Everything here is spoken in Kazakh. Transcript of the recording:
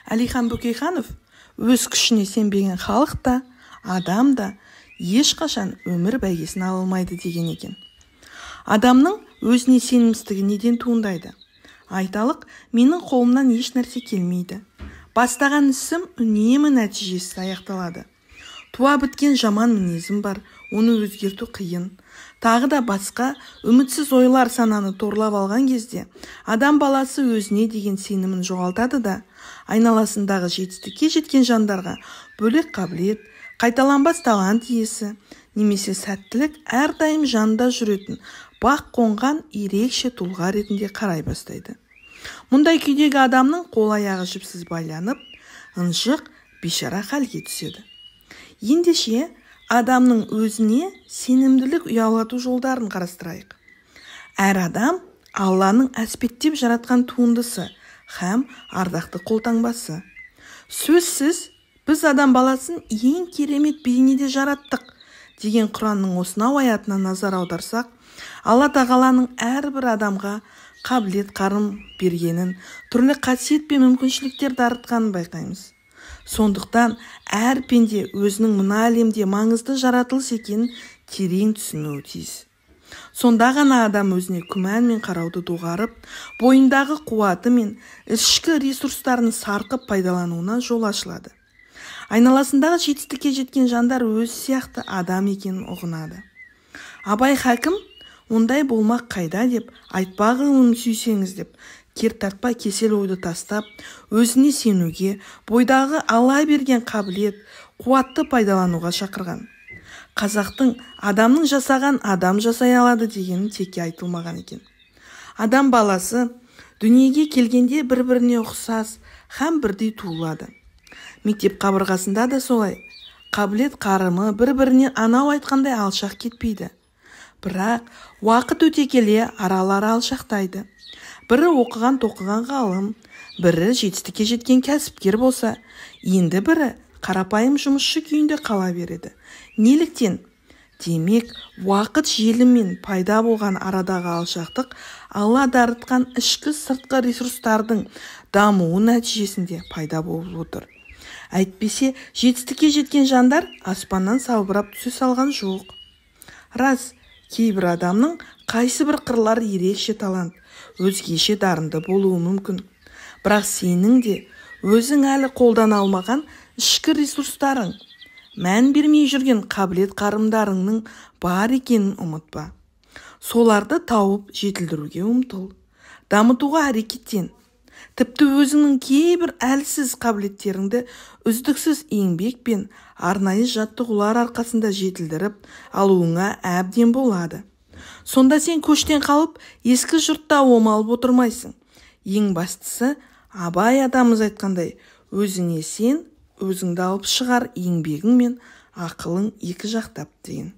Әлихан Бөкейханов өз күшіне сенбеген халық та, адам да ешқашан өмір бәйгесін ала алмайды деген екен. Адамның өзіне сенімсіздігі неден туындайды? Айталық, менің қолымнан еш нәрсе келмейді. Бастаған ісім үнемі нәтижесіз аяқталады. Туа біткен жаман мінезім бар, оны өзгерту қиын. Тағы да басқа үмітсіз ойлар сананы торлап алған кезде, адам баласы өзіне деген сенімін жоғалтады да, айналасындағы жетістікке жеткен жандарға бөлек қабілет, қайталанбас талант иесі, немесе сәттілік әрдайым жанында жүретін бақ қонған ерекше тұлға ретінде қарай бастайды. Мұндай күйдегі адамның қол-аяғы жіпсіз байланып, ынжық, бейшара халге түседі. Ендеше, адамның өзіне сенімділік ұялату жолдарын қарастырайық. Әр адам Алланың әспеттеп жаратқан туындысы һәм ардақты қолтаңбасы. Сөзсіз, біз адам баласын ең керемет бейнеде жараттық деген Құранның осынау аятына назар аударсақ, Алла тағаланың әрбір адамға қабілет қарым бергенін, түрлі қасиет пен мүмкіншіліктер дарытқанын байқаймыз. Сондықтан әр пенде өзінің мына әлемде маңызды жаратылыс екенін терең түсінуі тиіс. Сонда ғана адам өзіне күмәнмен қарауды доғарып, бойындағы қуаты мен ішкі ресурстарын сарқып пайдалануына жол ашылады. Айналасындағы жетістікке жеткен жандар өз сияқты адам екенін ұғынады. Абай хакім ондай болмақ қайда деп, айтпағын сүйсеңіз деп, кер тартпай кесел ойды тастап, өзіне сенуге, бойдағы Алла берген қабілет, қуатты пайдалануға шақырған. Қазақтың адамның жасаған адам жасай алады дегені текке айтылмаған екен. Адам баласы дүниеге келгенде бір-біріне ұқсас һәм бірдей туылады. Мектеп қабырғасында да солай. Қабілет қарымы бір-бірінен анау айтқандай алшақ кетпейді. Бірақ уақыт өте келе аралары алшақтайды. Бірі оқыған-тоқыған ғалым, бірі жетістікке жеткен кәсіпкер болса, енді бірі қарапайым жұмысшы күйінде қала береді. Неліктен? Демек, уақыт желімен пайда болған арадағы алшақтық Алла дарытқан ішкі сыртқы ресурстардың дамуы нәтижесінде пайда болып отыр. Әйтпесе, жетістікке жеткен жандар аспаннан салбырап түсе салған жоқ. Рас, кейбір адамның қайсы бір қырлары ерекше талант, өзгеше дарынды болуы мүмкін. Бірақ сенің де өзің әлі қолдана алмаған ішкі ресурстарың, мән бермей жүрген қабілет қарымдарыңның бар екенін ұмытпа. Соларды тауып жетілдіруге ұмтыл, дамытуға әрекеттен. Тіпті өзіңнің кейбір әлсіз қабілеттеріңді үздіксіз еңбек пен арнайы жаттығулар арқасында жетілдіріп алуыңа әбден болады. Сонда сен көштен қалып, ескі жұртта омалып отырмайсың. Ең бастысы, Абай атамыз айтқандай, өзіңе сен, өзіңді алып шығар еңбегің мен ақылың екі жақтап деген.